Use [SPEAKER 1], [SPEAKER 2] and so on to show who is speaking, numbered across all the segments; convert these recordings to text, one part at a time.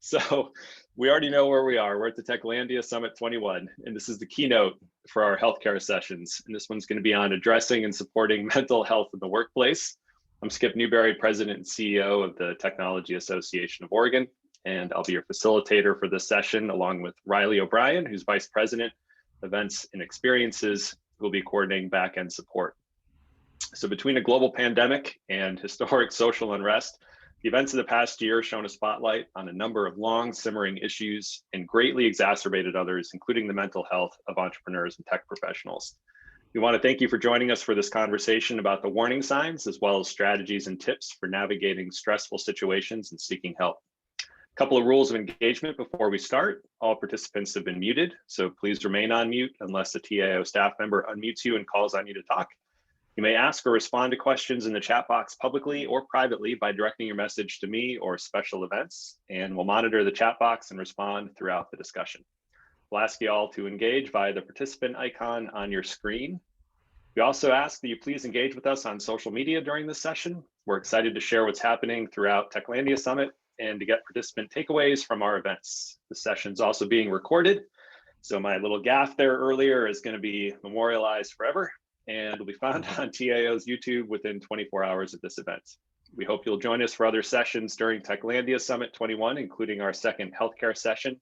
[SPEAKER 1] So we already know where we are. We're at the Techlandia Summit 21, and this is the keynote for our healthcare sessions. And this one's going to be on addressing and supporting mental health in the workplace. I'm Skip Newberry, President and CEO of the Technology Association of Oregon, and I'll be your facilitator for this session, along with Riley O'Brien, who's Vice President, Events and Experiences, who will be coordinating back-end support. So between a global pandemic and historic social unrest, the events of the past year shone a spotlight on a number of long-simmering issues and greatly exacerbated others, including the mental health of entrepreneurs and tech professionals. We want to thank you for joining us for this conversation about the warning signs, as well as strategies and tips for navigating stressful situations and seeking help. A couple of rules of engagement before we start. All participants have been muted, so please remain on mute unless a TAO staff member unmutes you and calls on you to talk. You may ask or respond to questions in the chat box publicly or privately by directing your message to me or special events, and we'll monitor the chat box and respond throughout the discussion. We'll ask you all to engage via the participant icon on your screen. We also ask that you please engage with us on social media during this session. We're excited to share what's happening throughout Techlandia Summit and to get participant takeaways from our events. The session's also being recorded, so my little gaffe there earlier is going to be memorialized forever and will be found on TAO's YouTube within 24 hours of this event. We hope you'll join us for other sessions during Techlandia Summit 21, including our second healthcare session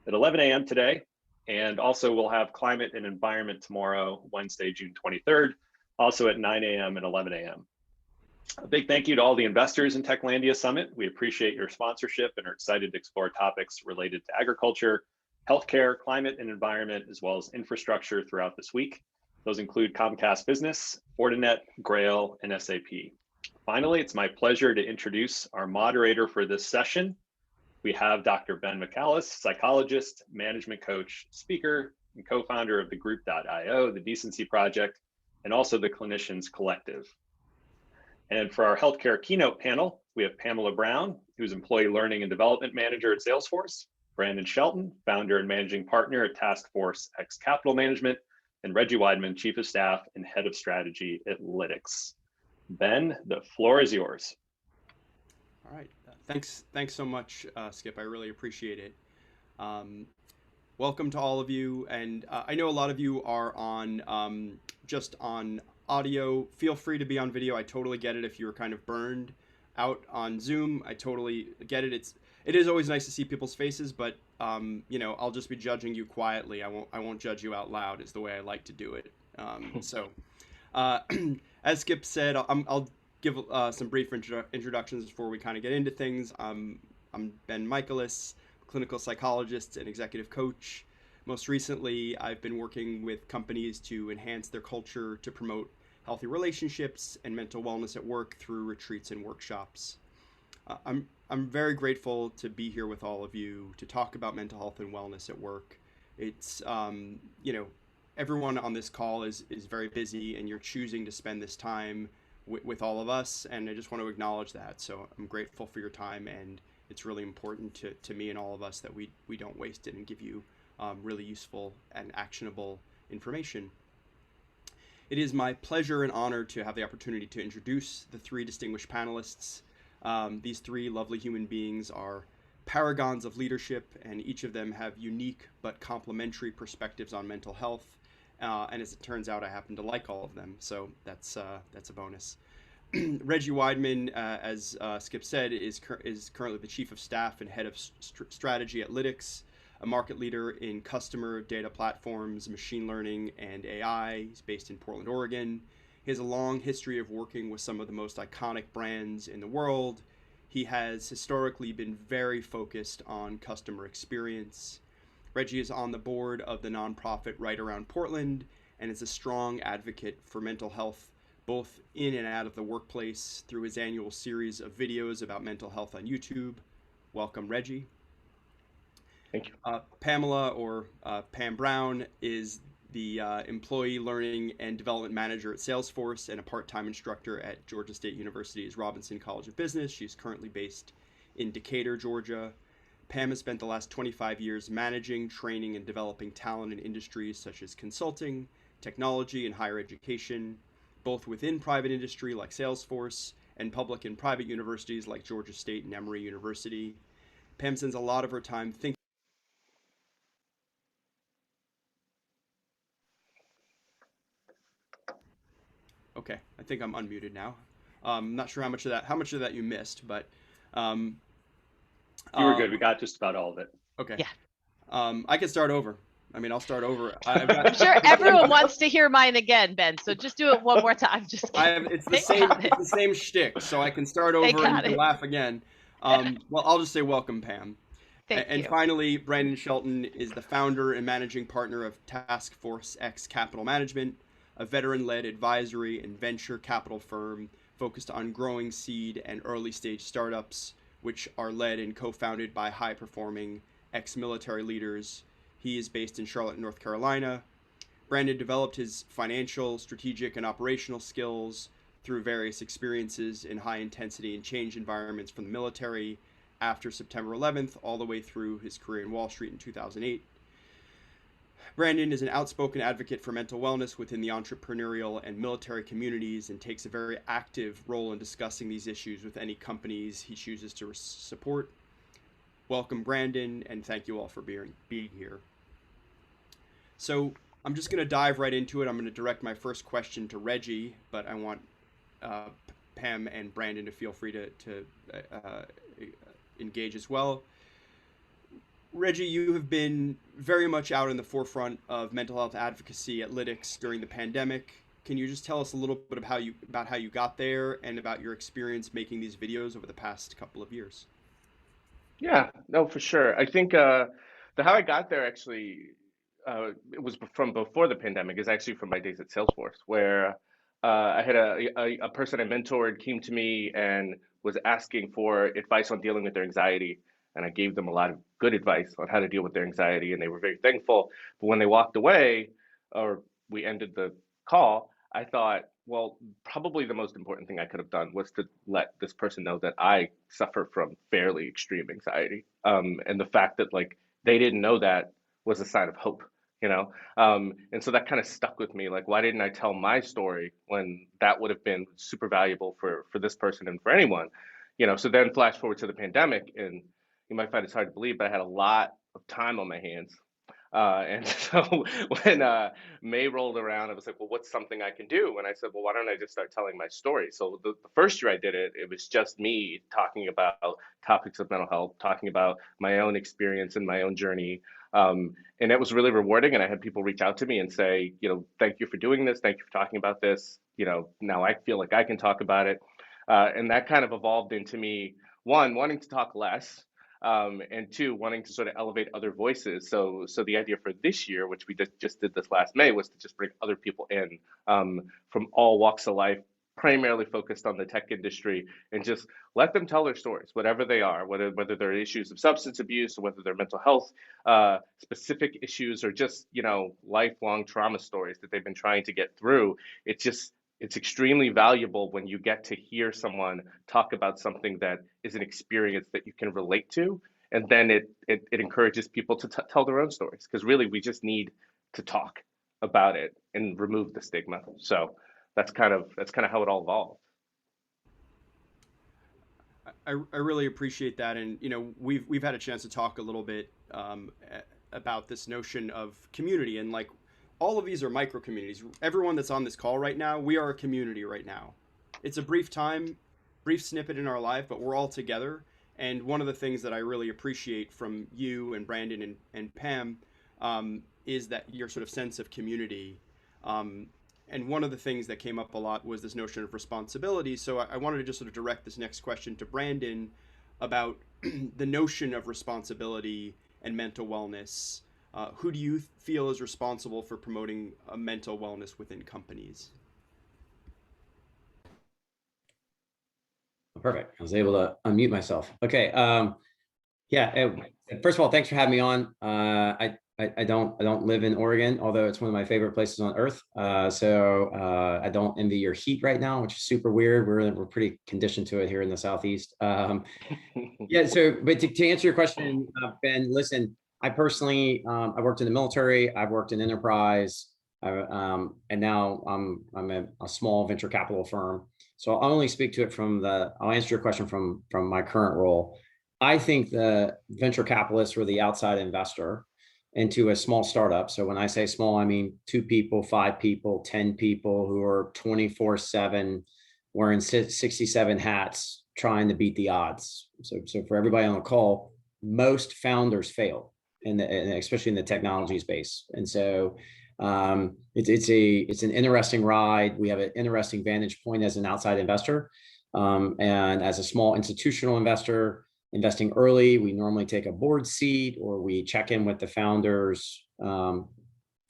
[SPEAKER 1] at 11 a.m. today. And also we'll have climate and environment tomorrow, Wednesday, June 23rd, also at 9 a.m. and 11 a.m. A big thank you to all the investors in Techlandia Summit. We appreciate your sponsorship and are excited to explore topics related to agriculture, healthcare, climate and environment, as well as infrastructure throughout this week. Those include Comcast Business, Fortinet, Grail, and SAP. Finally, it's my pleasure to introduce our moderator for this session. We have Dr. Ben Michaelis, psychologist, management coach, speaker, and co-founder of the Group.io, the Decency Project, and also the Clinicians Collective. And for our healthcare keynote panel, we have Pamela Brown, who's employee learning and development manager at Salesforce, Brandon Shelton, founder and managing partner at Task Force X Capital Management, and Reggie Weidman, Chief of Staff and Head of Strategy at Lytics. Ben, the floor is yours.
[SPEAKER 2] All right, thanks so much, Skip. I really appreciate it. Welcome to all of you, and I know a lot of you are on just on audio. Feel free to be on video. I totally get it if you're kind of burned out on Zoom. I totally get it. It is always nice to see people's faces, but you know, I'll just be judging you quietly. I won't judge you out loud. Is the way I like to do it. So, as Skip said, I'll give some brief introductions before we kind of get into things. I'm Ben Michaelis, clinical psychologist and executive coach. Most recently, I've been working with companies to enhance their culture to promote healthy relationships and mental wellness at work through retreats and workshops. I'm very grateful to be here with all of you to talk about mental health and wellness at work. It's, you know, everyone on this call is very busy, and you're choosing to spend this time with all of us, and I just want to acknowledge that. So I'm grateful for your time, and it's really important to me and all of us that we don't waste it and give you really useful and actionable information. It is my pleasure and honor to have the opportunity to introduce the three distinguished panelists. These three lovely human beings are paragons of leadership, and each of them have unique but complementary perspectives on mental health. And as it turns out, I happen to like all of them, so that's a bonus. Reggie Weidman, as Skip said, is currently the Chief of Staff and Head of Strategy at Lytics, a market leader in customer data platforms, machine learning, and AI. He's based in Portland, Oregon. He has a long history of working with some of the most iconic brands in the world. He has historically been very focused on customer experience. Reggie is on the board of the nonprofit Right Around Portland and is a strong advocate for mental health, both in and out of the workplace, through his annual series of videos about mental health on YouTube. Welcome, Reggie.
[SPEAKER 3] Thank you.
[SPEAKER 2] Pamela, or Pam Brown, is the employee learning and development manager at Salesforce and a part-time instructor at Georgia State University's Robinson College of Business. She's currently based in Decatur, Georgia. Pam has spent the last 25 years managing, training, and developing talent in industries such as consulting, technology, and higher education, both within private industry like Salesforce and public and private universities like Georgia State and Emory University. Pam spends a lot of her time thinking. Okay, I think I'm unmuted now. I'm not sure how much of that you missed, but
[SPEAKER 1] you were good. We got just about all of it.
[SPEAKER 2] Okay.
[SPEAKER 4] Yeah.
[SPEAKER 2] I can start over. I mean, I'll start over.
[SPEAKER 4] I'm sure everyone wants to hear mine again, Ben. So just do it one more time. Just kidding.
[SPEAKER 2] It's the same shtick, so I can start over and you can laugh again. Well, I'll just say welcome, Pam.
[SPEAKER 4] Thank you.
[SPEAKER 2] And finally, Brandon Shelton is the founder and managing partner of Task Force X Capital Management, a veteran-led advisory and venture capital firm focused on growing seed and early-stage startups, which are led and co-founded by high-performing ex-military leaders. He is based in Charlotte, North Carolina. Brandon developed his financial, strategic, and operational skills through various experiences in high-intensity and change environments from the military after September 11th, all the way through his career in Wall Street in 2008. Brandon is an outspoken advocate for mental wellness within the entrepreneurial and military communities and takes a very active role in discussing these issues with any companies he chooses to support. Welcome, Brandon, and thank you all for being here. So I'm just going to dive right into it. I'm going to direct my first question to Reggie, but I want Pam and Brandon to feel free to engage as well. Reggie, you have been very much out in the forefront of mental health advocacy at Lytics during the pandemic. Can you just tell us a little bit about how you got there and about your experience making these videos over the past couple of years?
[SPEAKER 3] Yeah, no, for sure. I think the how I got there actually it was from before the pandemic. Is actually from my days at Salesforce, where I had a person I mentored came to me and was asking for advice on dealing with their anxiety. And I gave them a lot of good advice on how to deal with their anxiety, and they were very thankful. But when they walked away, or we ended the call, I thought, well, probably the most important thing I could have done was to let this person know that I suffer from fairly extreme anxiety. And the fact that like they didn't know that was a sign of hope, you know? And so that kind of stuck with me. Like, why didn't I tell my story when that would have been super valuable for this person and for anyone? You know, so then flash forward to the pandemic, and you might find it's hard to believe, but I had a lot of time on my hands. And so when May rolled around, I was like, well, what's something I can do? And I said, well, why don't I just start telling my story? So the first year I did it, it was just me talking about topics of mental health, talking about my own experience and my own journey. And it was really rewarding. And I had people reach out to me and say, you know, thank you for doing this. Thank you for talking about this. You know, now I feel like I can talk about it. And that kind of evolved into me, one, wanting to talk less, and two, wanting to sort of elevate other voices. So the idea for this year, which we just did this last May, was to just bring other people in from all walks of life, primarily focused on the tech industry, and just let them tell their stories, whatever they are, whether they're issues of substance abuse or whether they're mental health specific issues, or just, you know, lifelong trauma stories that they've been trying to get through. It's extremely valuable when you get to hear someone talk about something that is an experience that you can relate to, and then it encourages people to tell their own stories, because really we just need to talk about it and remove the stigma. So that's kind of how it all evolved.
[SPEAKER 2] I really appreciate that, and you know, we've had a chance to talk a little bit about this notion of community, and like, all of these are micro communities. Everyone that's on this call right now, we are a community right now. It's a brief snippet in our life, but we're all together. And one of the things that I really appreciate from you and Brandon and Pam is that your sort of sense of community. And one of the things that came up a lot was this notion of responsibility. So I wanted to just sort of direct this next question to Brandon about the notion of responsibility and mental wellness. Who do you feel is responsible for promoting mental wellness within companies?
[SPEAKER 5] Perfect. I was able to unmute myself. Okay. Yeah. First of all, thanks for having me on. I don't live in Oregon, although it's one of my favorite places on earth. So I don't envy your heat right now, which is super weird. We're pretty conditioned to it here in the Southeast. Yeah. So, but to answer your question, Ben, listen. I personally, I worked in the military, I've worked in enterprise, and now I'm a small venture capital firm. So I'll only speak to it I'll answer your question from my current role. I think the venture capitalist or the outside investor into a small startup. So when I say small, I mean 2 people, 5 people, 10 people who are 24/7 wearing 67 hats trying to beat the odds. So for everybody on the call, most founders fail, and especially in the technology space. And so it's an interesting ride. We have an interesting vantage point as an outside investor, and as a small institutional investor. Investing early, we normally take a board seat or we check in with the founders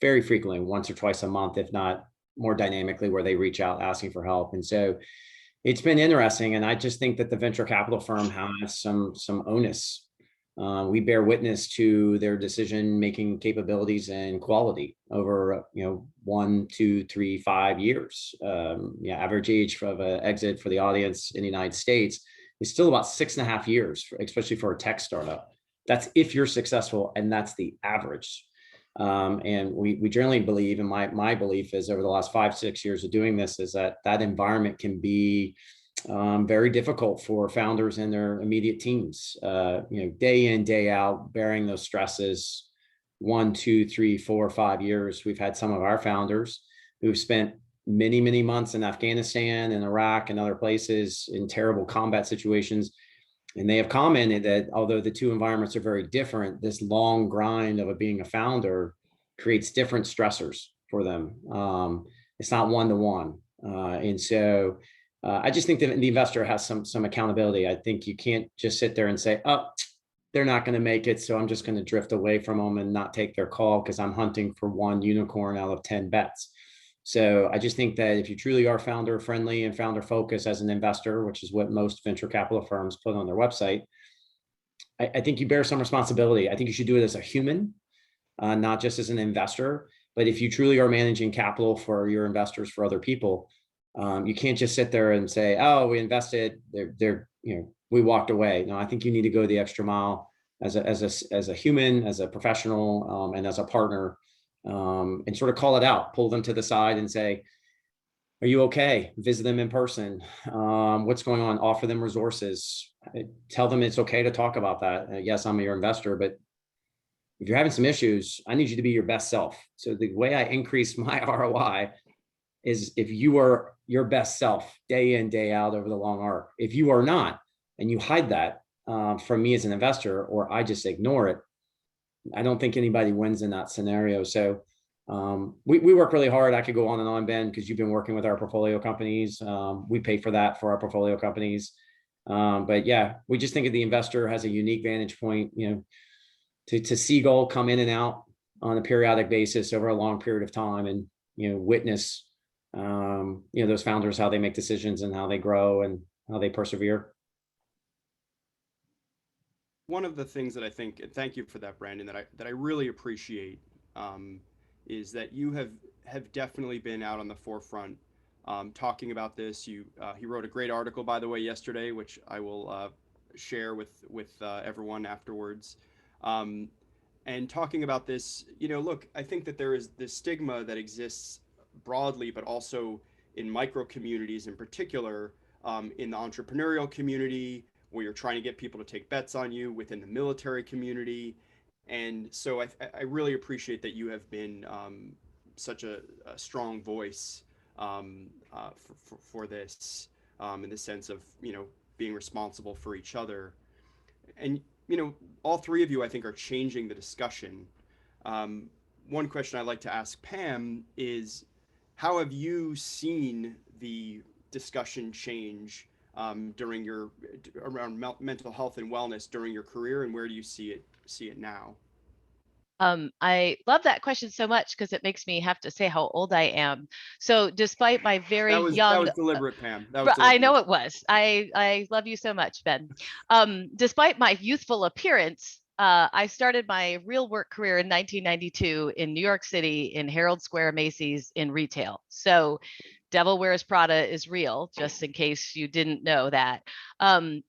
[SPEAKER 5] very frequently, once or twice a month, if not more dynamically, where they reach out asking for help. And so it's been interesting. And I just think that the venture capital firm has some onus. We bear witness to their decision-making capabilities and quality over 1, 2, 3, 5 years. Average age of an exit for the audience in the United States is still about 6.5 years, especially for a tech startup. That's if you're successful, and that's the average. And we generally believe, and my belief is over the last 5, 6 years of doing this, is that environment can be very difficult for founders and their immediate teams. Day in, day out, bearing those stresses. 1, 2, 3, 4, 5 years. We've had some of our founders who've spent many months in Afghanistan and Iraq and other places in terrible combat situations. And they have commented that although the 2 environments are very different, this long grind of being a founder creates different stressors for them. It's not one-to-one. And so I just think that the investor has some accountability. I think you can't just sit there and say, oh, they're not going to make it, so I'm just going to drift away from them and not take their call because I'm hunting for one unicorn out of 10 bets. So I just think that if you truly are founder friendly and founder focused as an investor, which is what most venture capital firms put on their website, I think you bear some responsibility. I think you should do it as a human, not just as an investor. But if you truly are managing capital for your investors, for other people, you can't just sit there and say, oh, we invested, we walked away. No, I think you need to go the extra mile as a human, as a professional, and as a partner. And sort of call it out, pull them to the side and say, are you okay? Visit them in person. What's going on? Offer them resources. Tell them it's okay to talk about that. Yes, I'm your investor, but if you're having some issues, I need you to be your best self. So the way I increase my ROI is if you are your best self day in, day out over the long arc. If you are not, and you hide that from me as an investor, or I just ignore it, I don't think anybody wins in that scenario. So we work really hard. I could go on and on, Ben, because you've been working with our portfolio companies. We pay for that for our portfolio companies. But yeah, we just think of the investor has a unique vantage point, to seagull come in and out on a periodic basis over a long period of time and, witness, those founders, how they make decisions and how they grow and how they persevere.
[SPEAKER 2] One of the things that I think, and thank you for that, Brandon, that I really appreciate, is that you have definitely been out on the forefront talking about this. He wrote a great article, by the way, yesterday, which I will share with everyone afterwards. And talking about this, look, I think that there is this stigma that exists broadly, but also in micro communities in particular, in the entrepreneurial community, where you're trying to get people to take bets on you, within the military community. And so I really appreciate that you have been such a strong voice for this, in the sense of, being responsible for each other. And, all 3 of you, I think, are changing the discussion. One question I'd like to ask Pam is, how have you seen the discussion change around mental health and wellness during your career, and where do you see it now?
[SPEAKER 4] I love that question so much because it makes me have to say how old I am. So despite my very young,
[SPEAKER 2] that was deliberate, Pam. That was deliberate.
[SPEAKER 4] I know it was. I love you so much, Ben. Despite my youthful appearance, I started my real work career in 1992 in New York City in Herald Square Macy's in retail. So Devil Wears Prada is real, just in case you didn't know that.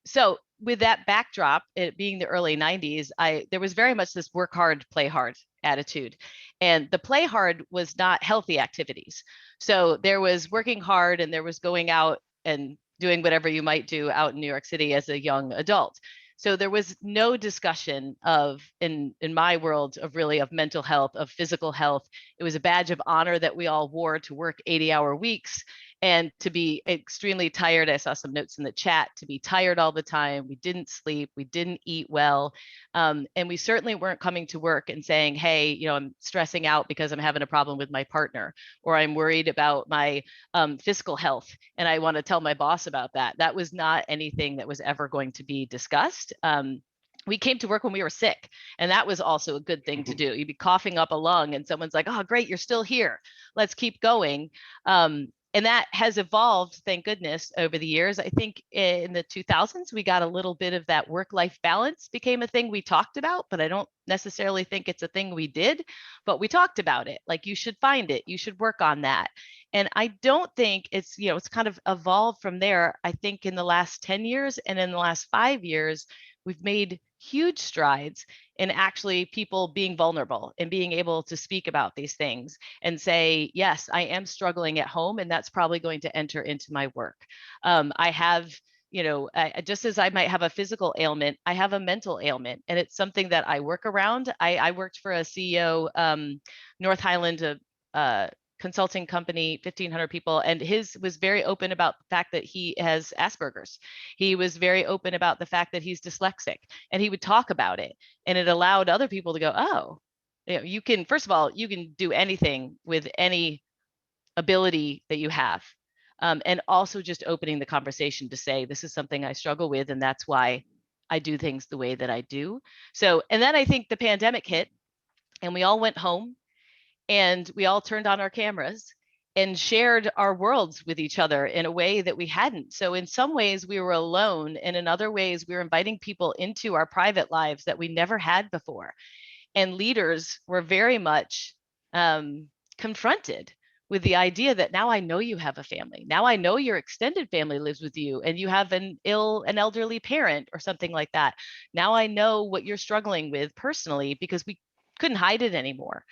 [SPEAKER 4] So with that backdrop, it being the early 90s, there was very much this work hard, play hard attitude. And the play hard was not healthy activities. So there was working hard and there was going out and doing whatever you might do out in New York City as a young adult. So there was no discussion of, in my world, of really of mental health, of physical health. It was a badge of honor that we all wore to work 80-hour weeks and to be extremely tired. I saw some notes in the chat, to be tired all the time. We didn't sleep, we didn't eat well. And we certainly weren't coming to work and saying, hey, you know, I'm stressing out because I'm having a problem with my partner, or I'm worried about my fiscal health and I want to tell my boss about that. That was not anything that was ever going to be discussed. We came to work when we were sick, and that was also a good thing to do. You'd be coughing up a lung and someone's like, oh, great, you're still here. Let's keep going. And that has evolved, thank goodness, over the years. I think in the 2000s, we got a little bit of that work-life balance became a thing we talked about, but I don't necessarily think it's a thing we did, but we talked about it. Like, you should find it, you should work on that. And I don't think it's, you know, it's kind of evolved from there. I think in the last 10 years and in the last 5 years, we've made huge strides in actually people being vulnerable and being able to speak about these things and say, yes, I am struggling at home, and that's probably going to enter into my work. I have, you know, just as I might have a physical ailment, I have a mental ailment, and it's something that I work around. I worked for a CEO, North Highland, consulting company, 1,500 people, and his was very open about the fact that he has Asperger's. He was very open about the fact that he's dyslexic, and he would talk about it, and it allowed other people to go, oh, you know, you can, first of all, you can do anything with any ability that you have. And also just opening the conversation to say, this is something I struggle with, and that's why I do things the way that I do. So, and then I think the pandemic hit, and we all went home, and we all turned on our cameras and shared our worlds with each other in a way that we hadn't. So in some ways we were alone, and in other ways we were inviting people into our private lives that we never had before. And leaders were very much confronted with the idea that now I know you have a family. Now I know your extended family lives with you, and you have an elderly parent or something like that. Now I know what you're struggling with personally, because we couldn't hide it anymore.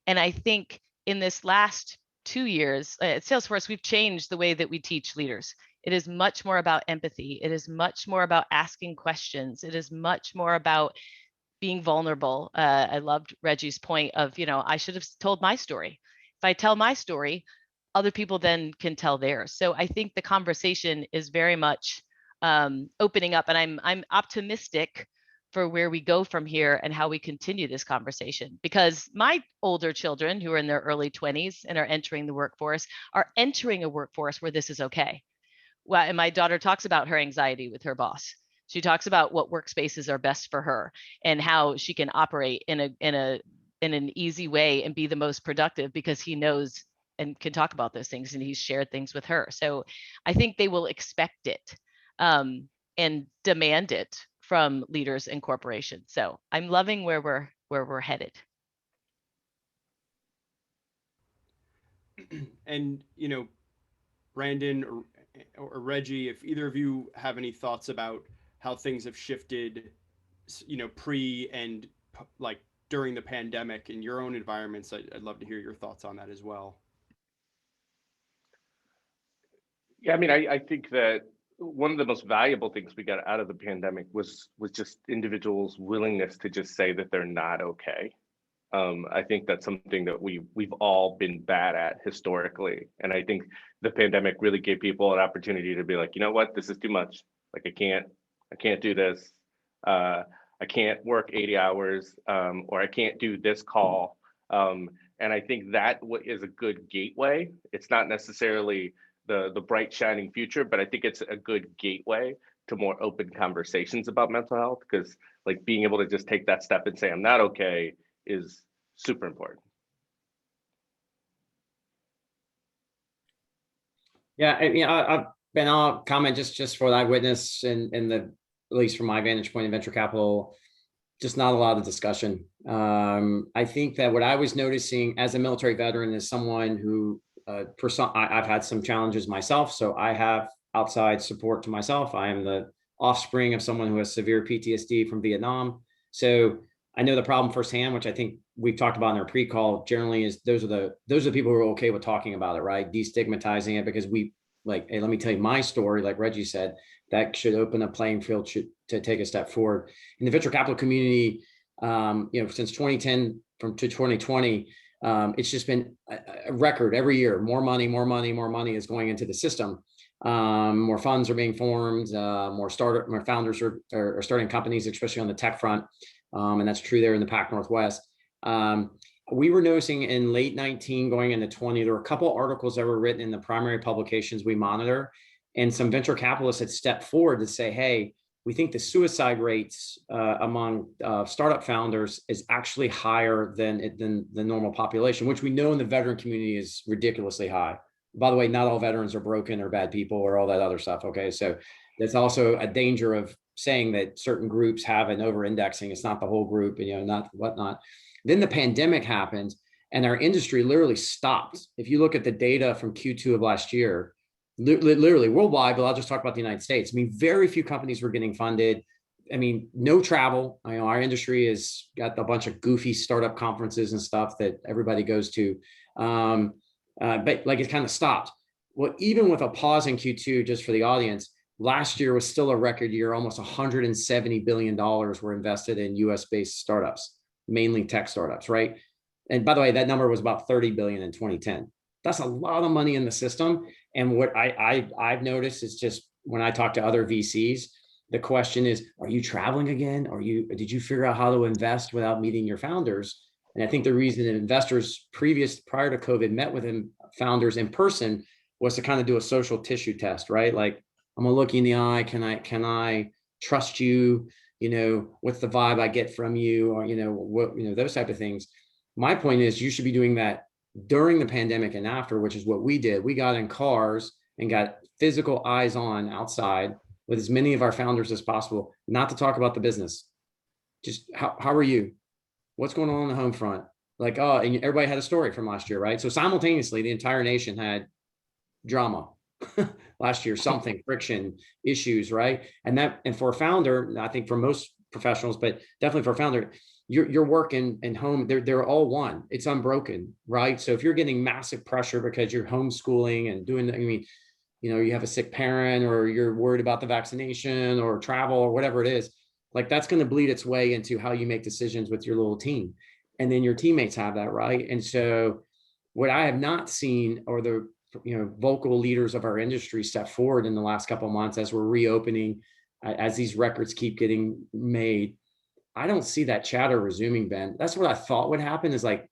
[SPEAKER 4] And I think in this last 2 years at Salesforce, we've changed the way that we teach leaders. It is much more about empathy. It is much more about asking questions. It is much more about being vulnerable. I loved Reggie's point of, you know, I should have told my story. If I tell my story, other people then can tell theirs. So I think the conversation is very much opening up, and I'm optimistic for where we go from here and how we continue this conversation, because my older children who are in their early 20s and are entering the workforce are entering a workforce where this is okay. Well, and my daughter talks about her anxiety with her boss. She talks about what workspaces are best for her and how she can operate in an easy way and be the most productive, because he knows and can talk about those things, and he's shared things with her. So I think they will expect it and demand it from leaders and corporations. So I'm loving where we're headed.
[SPEAKER 2] And, you know, Brandon or Reggie, if either of you have any thoughts about how things have shifted, you know, pre and like during the pandemic in your own environments, I'd love to hear your thoughts on that as well.
[SPEAKER 3] Yeah, I mean, I think that one of the most valuable things we got out of the pandemic was just individuals' willingness to just say that they're not okay. I think that's something that we've all been bad at historically, and I think the pandemic really gave people an opportunity to be like, you know what, this is too much. Like, I can't do this. I can't work 80 hours, or I can't do this call. And I think that is a good gateway. It's not necessarily the bright shining future, but I think it's a good gateway to more open conversations about mental health, because like being able to just take that step and say I'm not okay is super important.
[SPEAKER 5] Yeah, Ben, I'll comment just for what I witnessed in the, at least from my vantage point in venture capital, just not a lot of discussion. I think that what I was noticing as a military veteran, is someone who I've had some challenges myself, so I have outside support to myself. I am the offspring of someone who has severe PTSD from Vietnam, so I know the problem firsthand, which I think we've talked about in our pre-call. Generally, is those are the people who are okay with talking about it, right? Destigmatizing it, because we like, hey, let me tell you my story, like Reggie said, that should open a playing field to take a step forward. In the venture capital community, since 2010 to 2020, it's just been a record every year. More money is going into the system. More funds are being formed. More founders are starting companies, especially on the tech front, and that's true there in the Pac Northwest. We were noticing in late 19 going into 20, there were a couple articles that were written in the primary publications we monitor, and some venture capitalists had stepped forward to say, hey, we think the suicide rates among startup founders is actually higher than the normal population, which we know in the veteran community is ridiculously high. By the way, not all veterans are broken or bad people or all that other stuff. Okay, so there's also a danger of saying that certain groups have an over-indexing. It's not the whole group, not whatnot. Then the pandemic happened, and our industry literally stopped. If you look at the data from Q2 of last year, literally worldwide, but I'll just talk about the United States. I mean, very few companies were getting funded. I mean, no travel. Our industry has got a bunch of goofy startup conferences and stuff that everybody goes to. But like it kind of stopped. Well, even with a pause in Q2, just for the audience, last year was still a record year. Almost $170 billion were invested in US-based startups, mainly tech startups, right? And by the way, that number was about 30 billion in 2010. That's a lot of money in the system. And what I've noticed is just when I talk to other VCs, the question is, are you traveling again? Did you figure out how to invest without meeting your founders? And I think the reason that investors prior to COVID met with founders in person was to kind of do a social tissue test, right? Like, I'm gonna look you in the eye. Can I trust you? What's the vibe I get from you? Or, those type of things. My point is you should be doing that during the pandemic and after, which is what we did. We got in cars and got physical eyes on outside with as many of our founders as possible, not to talk about the business. Just how are you? What's going on the home front? Like, and everybody had a story from last year, right? So simultaneously, the entire nation had drama last year, something, friction, issues, right? And for a founder, I think for most professionals, but definitely for a founder, your work and home, they're all one. It's unbroken, right? So if you're getting massive pressure because you're homeschooling and doing, you have a sick parent, or you're worried about the vaccination or travel or whatever it is, like that's going to bleed its way into how you make decisions with your little team. And then your teammates have that, right? And so what I have not seen are the vocal leaders of our industry step forward in the last couple of months as we're reopening, as these records keep getting made. I don't see that chatter resuming, Ben. That's what I thought would happen, is like,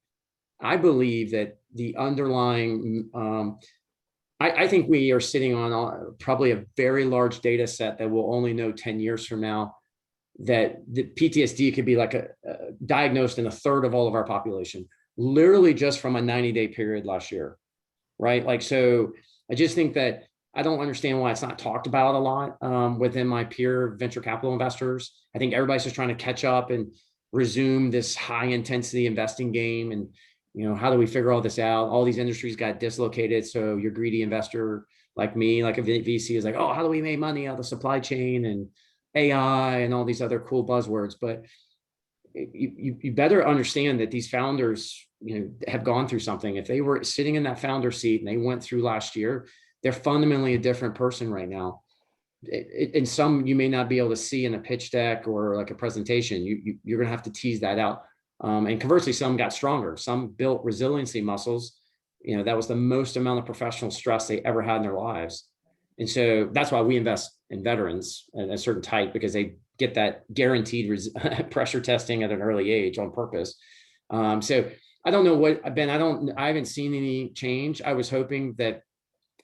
[SPEAKER 5] I believe that the underlying, I think we are sitting on probably a very large data set that we'll only know 10 years from now, that the PTSD could be like diagnosed in a third of all of our population, literally just from a 90-day period last year, right? Like, so I just think that I don't understand why it's not talked about a lot within my peer venture capital investors. I think everybody's just trying to catch up and resume this high intensity investing game. And, how do we figure all this out? All these industries got dislocated. So your greedy investor like me, like a VC, is like, oh, how do we make money out of the supply chain and AI and all these other cool buzzwords? But you better understand that these founders, have gone through something. If they were sitting in that founder seat and they went through last year, they're fundamentally a different person right now. And some you may not be able to see in a pitch deck or like a presentation. You're going to have to tease that out. And conversely, some got stronger. Some built resiliency muscles. That was the most amount of professional stress they ever had in their lives. And so that's why we invest in veterans at a certain type, because they get that guaranteed pressure testing at an early age on purpose. So I don't know what, Ben, I haven't seen any change. I was hoping that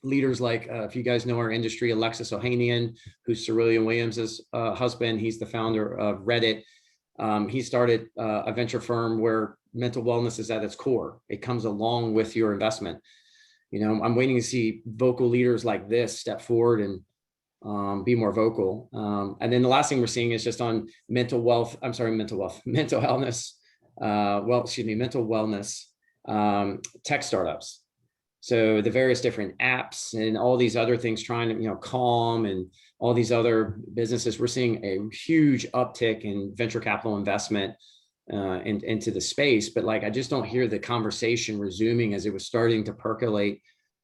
[SPEAKER 5] leaders like, if you guys know our industry, Alexis Ohanian, who's Cerulean Williams' husband, he's the founder of Reddit. He started a venture firm where mental wellness is at its core. It comes along with your investment. I'm waiting to see vocal leaders like this step forward and be more vocal. And then the last thing we're seeing is just on mental wellness, mental wellness, tech startups. So the various different apps and all these other things trying to, Calm and all these other businesses, we're seeing a huge uptick in venture capital investment into the space. But like, I just don't hear the conversation resuming as it was starting to percolate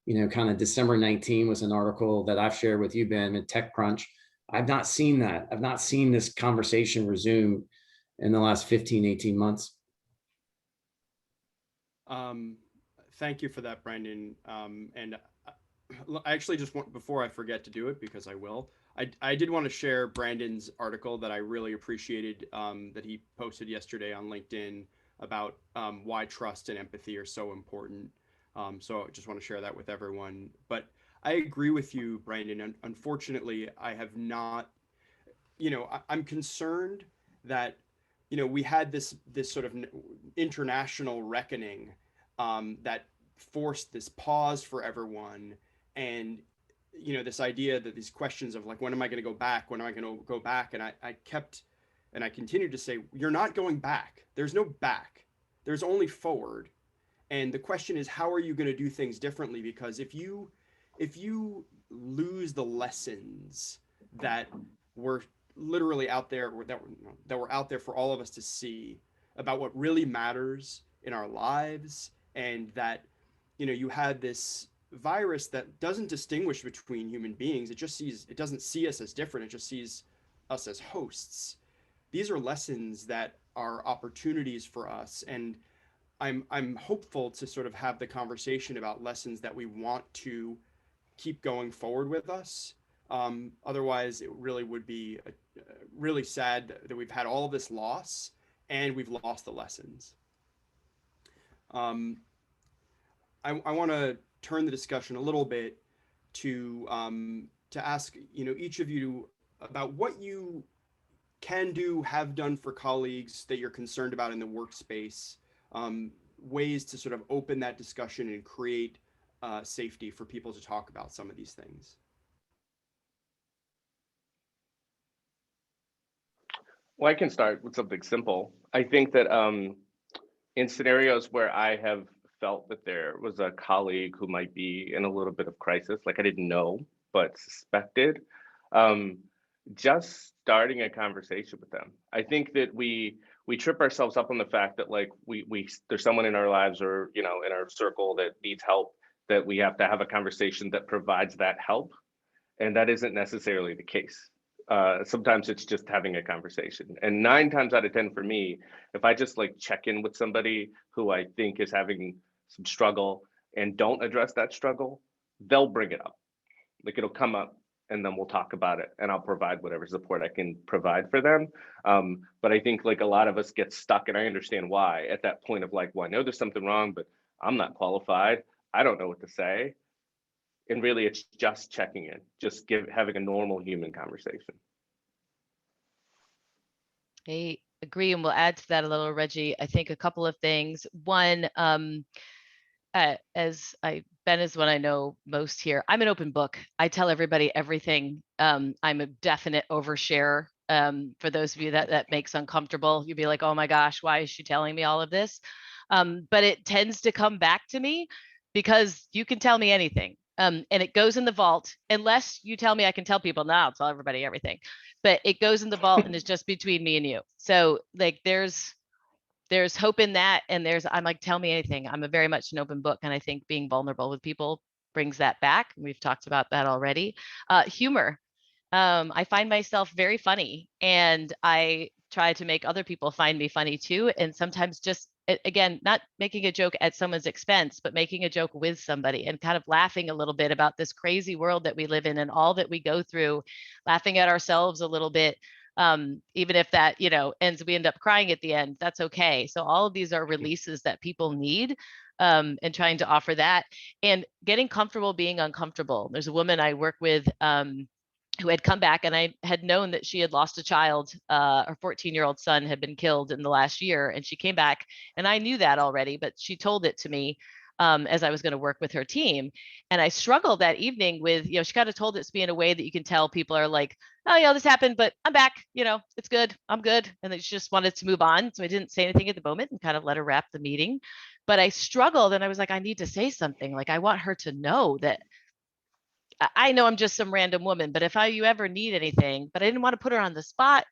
[SPEAKER 5] kind of December 19 was an article that I've shared with you, Ben, in TechCrunch. I've not seen that. I've not seen this conversation resume in the last 15, 18 months.
[SPEAKER 2] Thank you for that, Brandon. And I actually just want, before I forget to do it, because I will, I did want to share Brandon's article that I really appreciated, that he posted yesterday on LinkedIn about why trust and empathy are so important. So I just want to share that with everyone. But I agree with you, Brandon. Unfortunately, I have not, I'm concerned that, we had this sort of international reckoning that forced this pause for everyone. And, this idea that these questions of like, when am I going to go back? When am I going to go back? And I continued to say, you're not going back. There's no back. There's only forward. And the question is, how are you going to do things differently? Because if you lose the lessons that were literally out there, that were out there for all of us to see about what really matters in our lives, and that, you had this virus that doesn't distinguish between human beings. It doesn't see us as different. It just sees us as hosts. These are lessons that are opportunities for us. And I'm hopeful to sort of have the conversation about lessons that we want to keep going forward with us. Otherwise, it really would be really sad that we've had all of this loss and we've lost the lessons. I want to turn the discussion a little bit to ask each of you about what you can do, have done for colleagues that you're concerned about in the workspace. Ways to sort of open that discussion and create safety for people to talk about some of these things.
[SPEAKER 3] Well, I can start with something simple. I think that in scenarios where I have felt that there was a colleague who might be in a little bit of crisis, like I didn't know, but suspected, just starting a conversation with them. I think that we trip ourselves up on the fact that like there's someone in our lives or in our circle that needs help, that we have to have a conversation that provides that help, and that isn't necessarily the case. Sometimes it's just having a conversation, and 9 times out of 10 for me, if I just like check in with somebody who I think is having some struggle and don't address that struggle, they'll bring it up. Like it'll come up, and then we'll talk about it, and I'll provide whatever support I can provide for them. But I think like a lot of us get stuck, and I understand why, at that point of like, well, I know there's something wrong, but I'm not qualified. I don't know what to say. And really, it's just checking in, just having a normal human conversation.
[SPEAKER 4] I agree, and we'll add to that a little, Reggie. I think a couple of things. One, Ben is what I know most here. I'm an open book. I tell everybody everything. I'm a definite oversharer. For those of you that makes uncomfortable, you'd be like, oh my gosh, why is she telling me all of this? But it tends to come back to me because you can tell me anything. And it goes in the vault, unless you tell me I can tell people, now I'll tell everybody everything. But it goes in the vault and it's just between me and you. So like there's hope in that. And I'm like, tell me anything. I'm a very much an open book. And I think being vulnerable with people brings that back. We've talked about that already. Humor. I find myself very funny, and I try to make other people find me funny too. And sometimes just, again, not making a joke at someone's expense, but making a joke with somebody and kind of laughing a little bit about this crazy world that we live in and all that we go through, laughing at ourselves a little bit. Even if that, we end up crying at the end, that's okay. So all of these are releases that people need, and trying to offer that and getting comfortable being uncomfortable. There's a woman I work with, who had come back, and I had known that she had lost a child. Her 14-year-old son had been killed in the last year, and she came back, and I knew that already, but she told it to me as I was going to work with her team. And I struggled that evening with, she kind of told it to me in a way that you can tell people are like, oh yeah, this happened, but I'm back, it's good, I'm good. And they just wanted to move on. So I didn't say anything at the moment and kind of let her wrap the meeting. But I struggled, and I was like, I need to say something. Like I want her to know that I know I'm just some random woman, but if you ever need anything, but I didn't want to put her on the spot.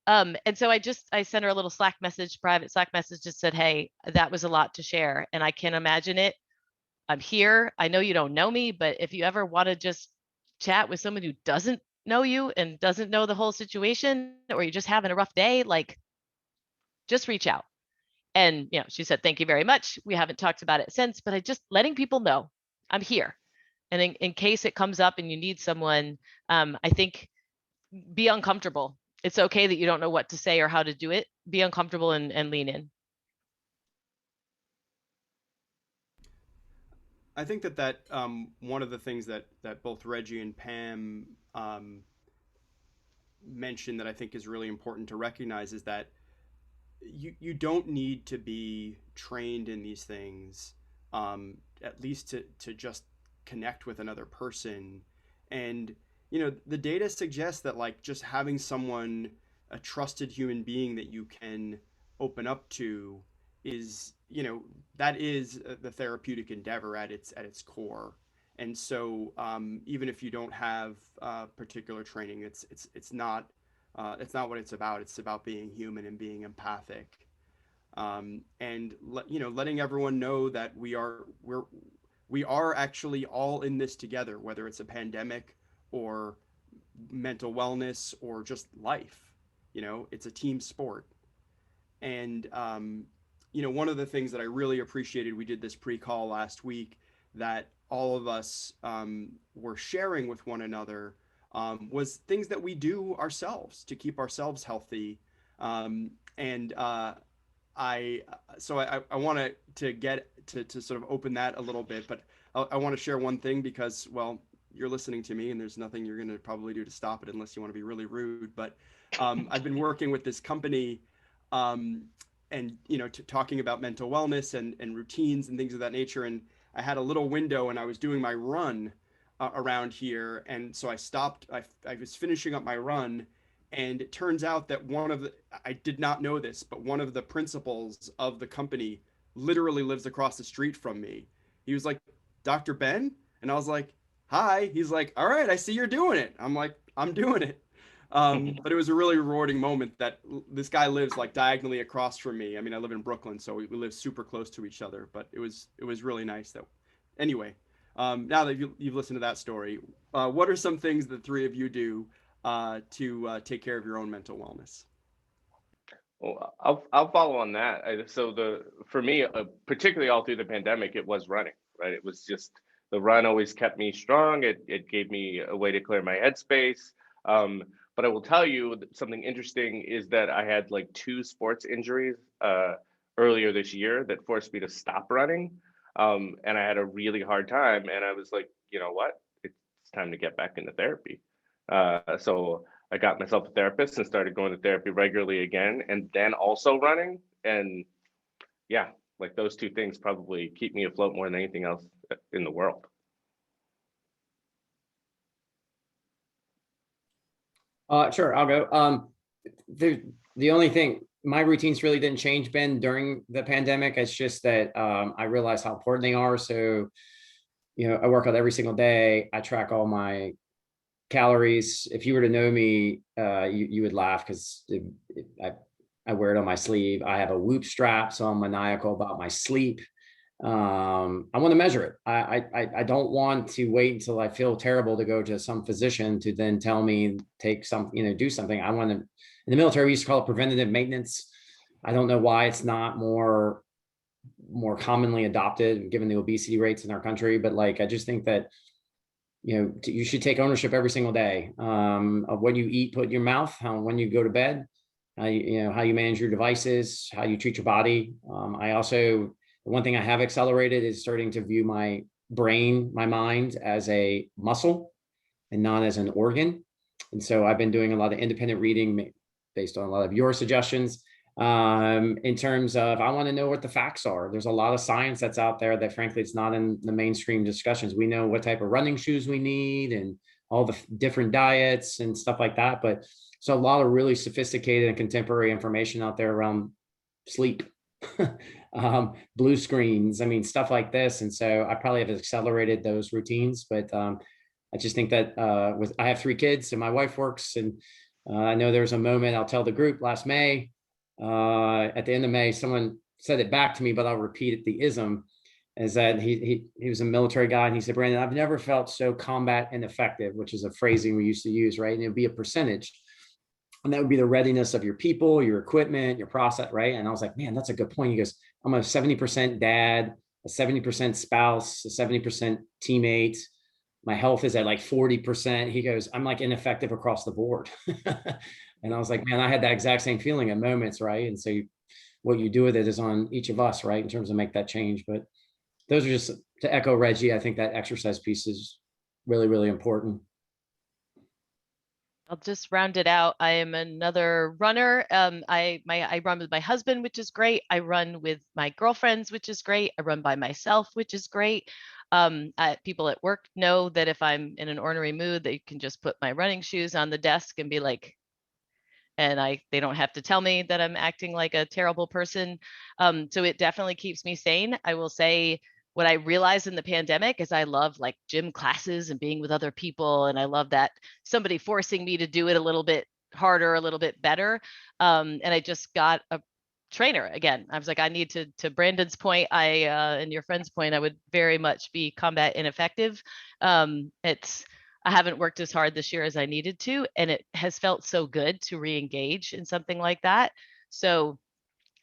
[SPEAKER 4] And so I sent her a little private Slack message, just said, hey, that was a lot to share. And I can imagine it. I'm here. I know you don't know me, but if you ever want to just chat with someone who doesn't know you and doesn't know the whole situation, or you're just having a rough day, like, just reach out. And, she said, thank you very much. We haven't talked about it since, but I just letting people know I'm here. And in case it comes up and you need someone, I think be uncomfortable. It's okay that you don't know what to say or how to do it. Be uncomfortable and lean in.
[SPEAKER 2] I think that one of the things that both Reggie and Pam mentioned that I think is really important to recognize is that you don't need to be trained in these things, at least to just connect with another person. And the data suggests that, like, just having someone, a trusted human being that you can open up to, is that is the therapeutic endeavor at its core. And so even if you don't have particular training, it's not what it's about. It's about being human and being empathic, and letting everyone know that we are actually all in this together, whether it's a pandemic or mental wellness or just life. It's a team sport. And one of the things that I really appreciated, we did this pre-call last week, that all of us were sharing with one another, was things that we do ourselves to keep ourselves healthy. And I want to get to sort of open that a little bit, but I want to share one thing because, well, you're listening to me and there's nothing you're going to probably do to stop it unless you want to be really rude. But I've been working with this company, and talking about mental wellness and routines and things of that nature. And I had a little window and I was doing my run around here, and so I stopped. I was finishing up my run, and it turns out that I did not know this, but one of the principals of the company literally lives across the street from me. He was like, "Dr. Ben?" And I was like, "Hi." He's like, "All right, I see you're doing it." I'm like, "I'm doing it." But it was a really rewarding moment that this guy lives like diagonally across from me. I mean, I live in Brooklyn, so we live super close to each other, but it was really nice that, anyway, now that you've listened to that story, what are some things the three of you do to take care of your own mental wellness?
[SPEAKER 3] Well, I'll follow on that. For me, particularly all through the pandemic, it was running, right? It was just the run always kept me strong. It gave me a way to clear my headspace. But I will tell you something interesting is that I had like 2 sports injuries earlier this year that forced me to stop running. And I had a really hard time, and I was like, you know what? It's time to get back into therapy. So I got myself a therapist and started going to therapy regularly again, and then also running. And yeah, like those 2 things probably keep me afloat more than anything else in the world.
[SPEAKER 5] Sure, I'll go. The only thing, my routines really didn't change, Ben, during the pandemic. It's just that I realized how important they are. So, I work out every single day. I track all my calories. If you were to know me, you would laugh because I wear it on my sleeve. I have a Whoop strap, so I'm maniacal about my sleep. I want to measure it. I don't want to wait until I feel terrible to go to some physician to then tell me take some, do something. I want to, in the military, we used to call it preventative maintenance. I don't know why it's not more commonly adopted given the obesity rates in our country, but like, I just think that, you should take ownership every single day of what you eat, put in your mouth, when you go to bed, how you manage your devices, how you treat your body. The one thing I have accelerated is starting to view my brain, my mind, as a muscle and not as an organ. And so I've been doing a lot of independent reading based on a lot of your suggestions. In terms of, I want to know what the facts are. There's a lot of science that's out there that frankly, it's not in the mainstream discussions. We know what type of running shoes we need and all the different diets and stuff like that. But so a lot of really sophisticated and contemporary information out there around sleep, blue screens, stuff like this. And so I probably have accelerated those routines, but I just think that I have 3 kids and my wife works, and I know there's a moment, I'll tell the group, last May, at the end of May, someone said it back to me, but I'll repeat it, the ism. is that he was a military guy, and he said, Brandon, I've never felt so combat ineffective, which is a phrasing we used to use, right? And it would be a percentage. And that would be the readiness of your people, your equipment, your process, right? And I was like, man, that's a good point. He goes, I'm a 70% dad, a 70% spouse, a 70% teammate. My health is at like 40%. He goes, I'm like ineffective across the board. And I was like, man, I had that exact same feeling at moments, right? And so what you do with it is on each of us, right? In terms of make that change. But those are just, to echo Reggie, I think that exercise piece is really, really important.
[SPEAKER 4] I'll just round it out. I am another runner. I run with my husband, which is great. I run with my girlfriends, which is great. I run by myself, which is great. People at work know that if I'm in an ornery mood, they can just put my running shoes on the desk and be like, and they don't have to tell me that I'm acting like a terrible person. So it definitely keeps me sane. I will say, what I realized in the pandemic is I love like gym classes and being with other people. And I love that somebody forcing me to do it a little bit harder, a little bit better. And I just got a trainer again. I was like, I need to Brandon's point, and your friend's point, I would very much be combat ineffective. I haven't worked as hard this year as I needed to, and it has felt so good to re-engage in something like that. So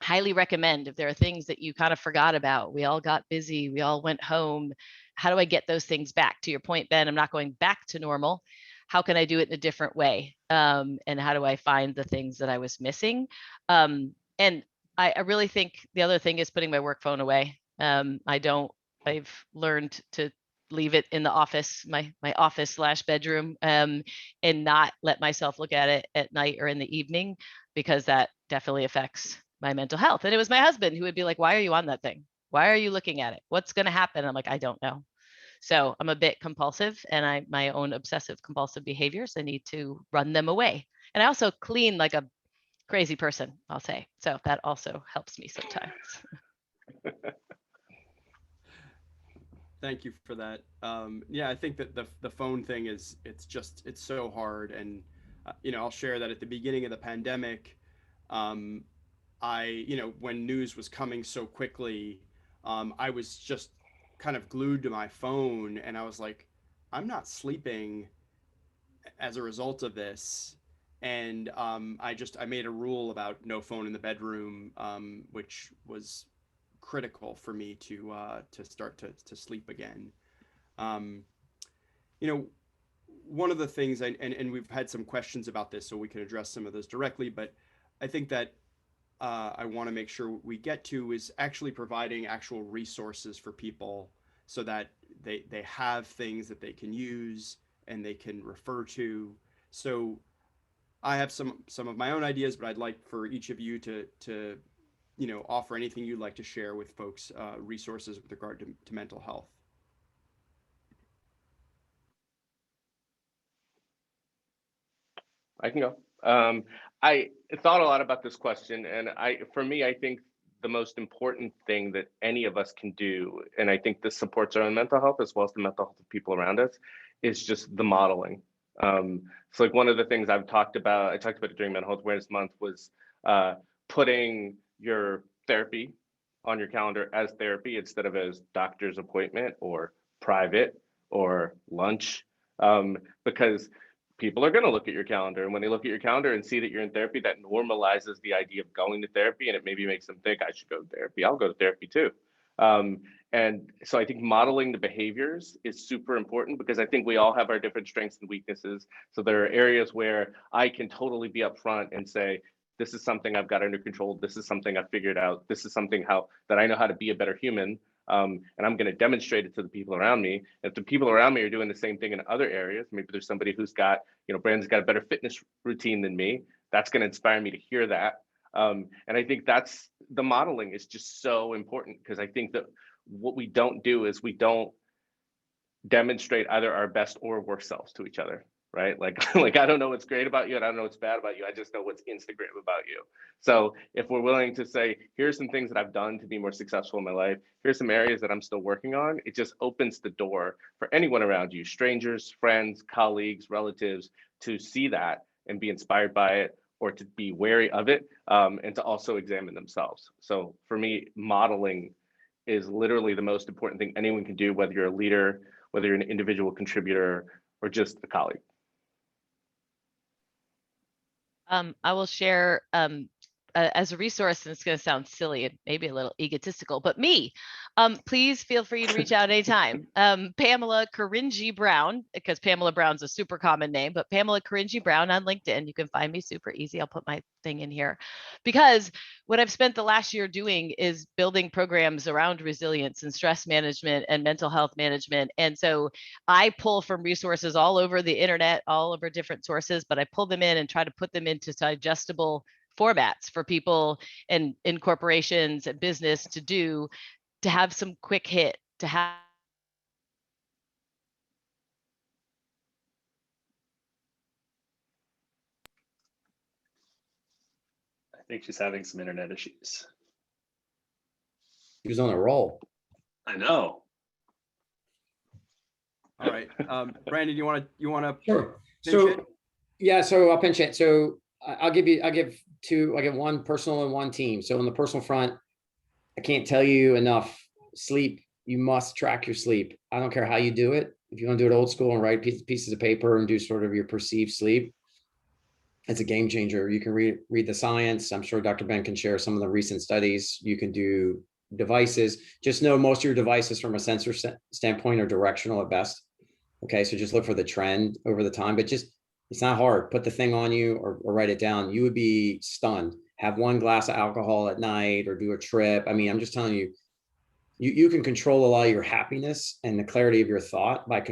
[SPEAKER 4] highly recommend if there are things that you kind of forgot about. We all got busy, we all went home. How do I get those things back? To your point, Ben, I'm not going back to normal. How can I do it in a different way? And how do I find the things that I was missing? And I really think the other thing is putting my work phone away. I've learned to leave it in the office, my office / bedroom, and not let myself look at it at night or in the evening, because that definitely affects my mental health. And it was my husband who would be like, why are you on that thing? Why are you looking at it? What's going to happen? I'm like, I don't know. So I'm a bit compulsive, and my own obsessive compulsive behaviors, I need to run them away. And I also clean like a crazy person, I'll say. So that also helps me sometimes.
[SPEAKER 2] Thank you for that. Yeah, I think that the phone thing it's so hard. And I'll share that at the beginning of the pandemic, when news was coming so quickly, I was just kind of glued to my phone, and I was like, I'm not sleeping as a result of this. And I made a rule about no phone in the bedroom, which was critical for me to start to sleep again. Um, you know, One of the things, and we've had some questions about this, so we can address some of those directly, but I think that I want to make sure we get to is actually providing actual resources for people, so that they have things that they can use and they can refer to. So I have some of my own ideas, but I'd like for each of you to offer anything you'd like to share with folks, resources with regard to mental health.
[SPEAKER 3] I can go. I thought a lot about this question, and for me, I think the most important thing that any of us can do, and I think this supports our own mental health as well as the mental health of people around us, is just the modeling. So like one of the things I talked about it during Mental Health Awareness Month, was putting your therapy on your calendar as therapy instead of as doctor's appointment or private or lunch, because people are going to look at your calendar, and when they look at your calendar and see that you're in therapy, that normalizes the idea of going to therapy, and it maybe makes them think, I should go to therapy. I'll go to therapy too. And so I think modeling the behaviors is super important, because I think we all have our different strengths and weaknesses. So there are areas where I can totally be upfront and say, this is something I've got under control. This is something I've figured out. This is something that I know how to be a better human. And I'm going to demonstrate it to the people around me. If the people around me are doing the same thing in other areas, maybe there's somebody who's got, Brandon's got a better fitness routine than me. That's going to inspire me to hear that. And I think that's the modeling is just so important, because I think that what we don't do is we don't demonstrate either our best or worst selves to each other, right? Like I don't know what's great about you, and I don't know what's bad about you. I just know what's Instagram about you. So if we're willing to say, here's some things that I've done to be more successful in my life, here's some areas that I'm still working on, it just opens the door for anyone around you, strangers, friends, colleagues, relatives, to see that and be inspired by it, or to be wary of it, and to also examine themselves. So for me, modeling is literally the most important thing anyone can do, whether you're a leader, whether you're an individual contributor, or just a colleague.
[SPEAKER 4] I will share as a resource, and it's going to sound silly and maybe a little egotistical, but me, please feel free to reach out anytime. Pamela Coringi Brown, because Pamela Brown's a super common name, but Pamela Coringi Brown on LinkedIn. You can find me super easy. I'll put my thing in here, because what I've spent the last year doing is building programs around resilience and stress management and mental health management. And so I pull from resources all over the internet, all over different sources, but I pull them in and try to put them into digestible formats for people and in corporations and business to have some quick hit, to have
[SPEAKER 1] I think she's having some internet issues.
[SPEAKER 5] He was on a roll.
[SPEAKER 1] I know.
[SPEAKER 2] All right, Brandon, you want to?
[SPEAKER 5] Sure.
[SPEAKER 2] pinch
[SPEAKER 5] So
[SPEAKER 2] it?
[SPEAKER 5] yeah, so I'll pinch it. So I'll give one personal and one team. So on the personal front, I can't tell you enough. Sleep, you must track your sleep. I don't care how you do it. If you want to do it old school and write pieces of paper and do sort of your perceived sleep, it's a game changer. You can read the science. I'm sure Dr. Ben can share some of the recent studies. You can do devices. Just know most of your devices from a sensor standpoint are directional at best. Okay, so just look for the trend over the time, but just, it's not hard. Put the thing on you or write it down. You would be stunned. Have one glass of alcohol at night or do a trip. I mean, I'm just telling you, you can control a lot of your happiness and the clarity of your thought by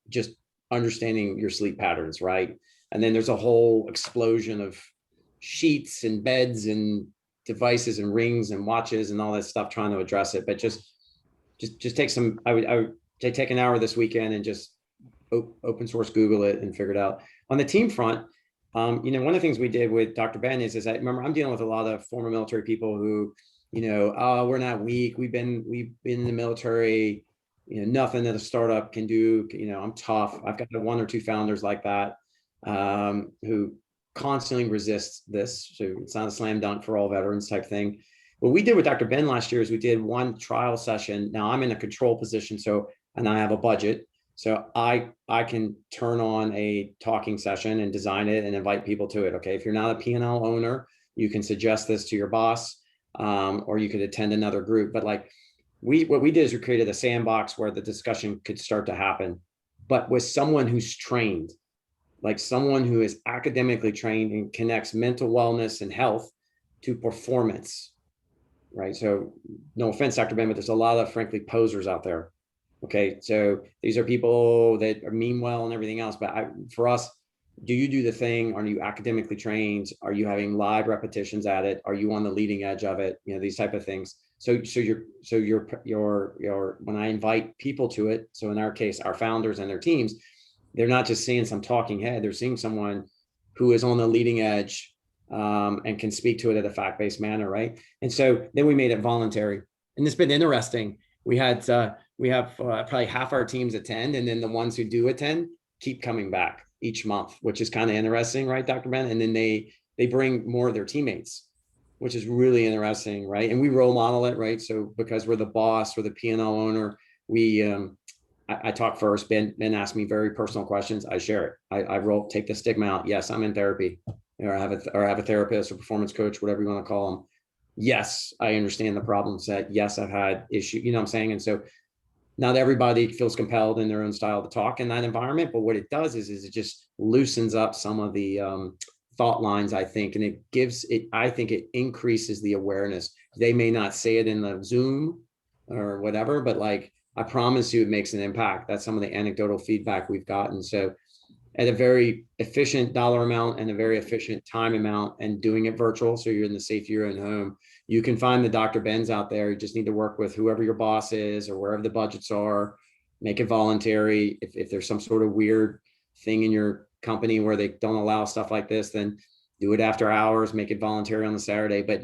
[SPEAKER 5] just understanding your sleep patterns, right? And then there's a whole explosion of sheets and beds and devices and rings and watches and all that stuff trying to address it. But just take some, I would take an hour this weekend and just open source Google it and figure it out. On the team front, one of the things we did with Dr. Ben is I remember I'm dealing with a lot of former military people who, oh, we're not weak. We've been in the military, nothing that a startup can do. I'm tough. I've got one or two founders like that who constantly resist this. So it's not a slam dunk for all veterans type thing. What we did with Dr. Ben last year is we did one trial session. Now I'm in a control position, and I have a budget. So I can turn on a talking session and design it and invite people to it. Okay, if you're not a P&L owner, you can suggest this to your boss, or you could attend another group. But what we did is we created a sandbox where the discussion could start to happen, but with someone who's trained, like someone who is academically trained and connects mental wellness and health to performance, right? So no offense, Dr. Ben, but there's a lot of, frankly, posers out there. Okay, so these are people that mean well and everything else, but for us, do you do the thing? Are you academically trained? Are you having live repetitions at it? Are you on the leading edge of it? These type of things. So when I invite people to it, so in our case, our founders and their teams, they're not just seeing some talking head, they're seeing someone who is on the leading edge and can speak to it in a fact-based manner, right? And so then we made it voluntary, and it's been interesting. We have probably half our teams attend, and then the ones who do attend keep coming back each month, which is kind of interesting, right, Dr. Ben? And then they bring more of their teammates, which is really interesting, right? And we role model it, right? So because we're the boss, we're the P&L owner, I talk first. Ben asks me very personal questions. I share it. I take the stigma out. Yes, I'm in therapy, or I have a therapist or performance coach, whatever you want to call them. Yes, I understand the problem set. Yes, I've had issues, you know what I'm saying? And so not everybody feels compelled in their own style to talk in that environment, but what it does is it just loosens up some of the thought lines, I think, and I think it increases the awareness. They may not say it in the Zoom or whatever, but I promise you it makes an impact. That's some of the anecdotal feedback we've gotten. So at a very efficient dollar amount and a very efficient time amount, and doing it virtual, so you're in the safety of your own home, you can find the Dr. Bens out there. You just need to work with whoever your boss is or wherever the budgets are. Make it voluntary. If there's some sort of weird thing in your company where they don't allow stuff like this, then do it after hours. Make it voluntary on the Saturday. But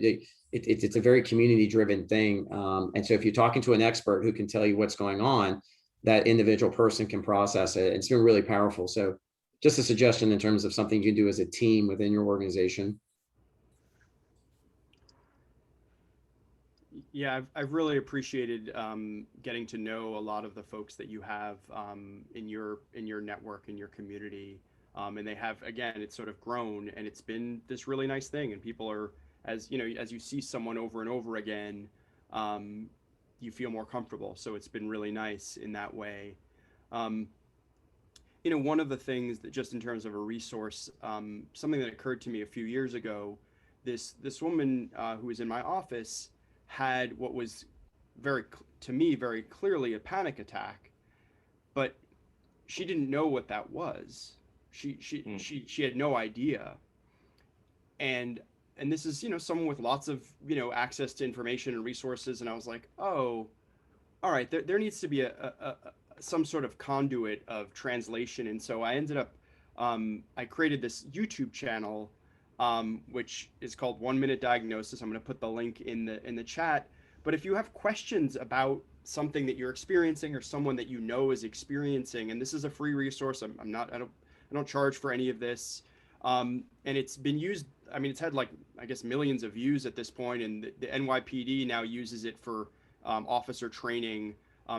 [SPEAKER 5] it's a very community-driven thing. And so if you're talking to an expert who can tell you what's going on, that individual person can process it. It's been really powerful. So just a suggestion in terms of something you can do as a team within your organization.
[SPEAKER 2] Yeah, I've really appreciated getting to know a lot of the folks that you have in your network, in your community, and they have, again, it's sort of grown, and it's been this really nice thing. And people are, as you know, as you see someone over and over again, you feel more comfortable. So it's been really nice in that way. Um, One of the things that, just in terms of a resource, something that occurred to me a few years ago, this woman who was in my office had what was to me very clearly a panic attack, but she didn't know what that was. She had no idea. And this is, someone with lots of, access to information and resources. And I was like, oh, all right, there needs to be some sort of conduit of translation. And so I ended up, I created this YouTube channel, which is called 1 Minute Diagnosis. I'm going to put the link in the chat. But if you have questions about something that you're experiencing or someone that you know is experiencing, and this is a free resource, I don't charge for any of this. And it's been used. I mean, it's had I guess millions of views at this point, and the NYPD now uses it for officer training,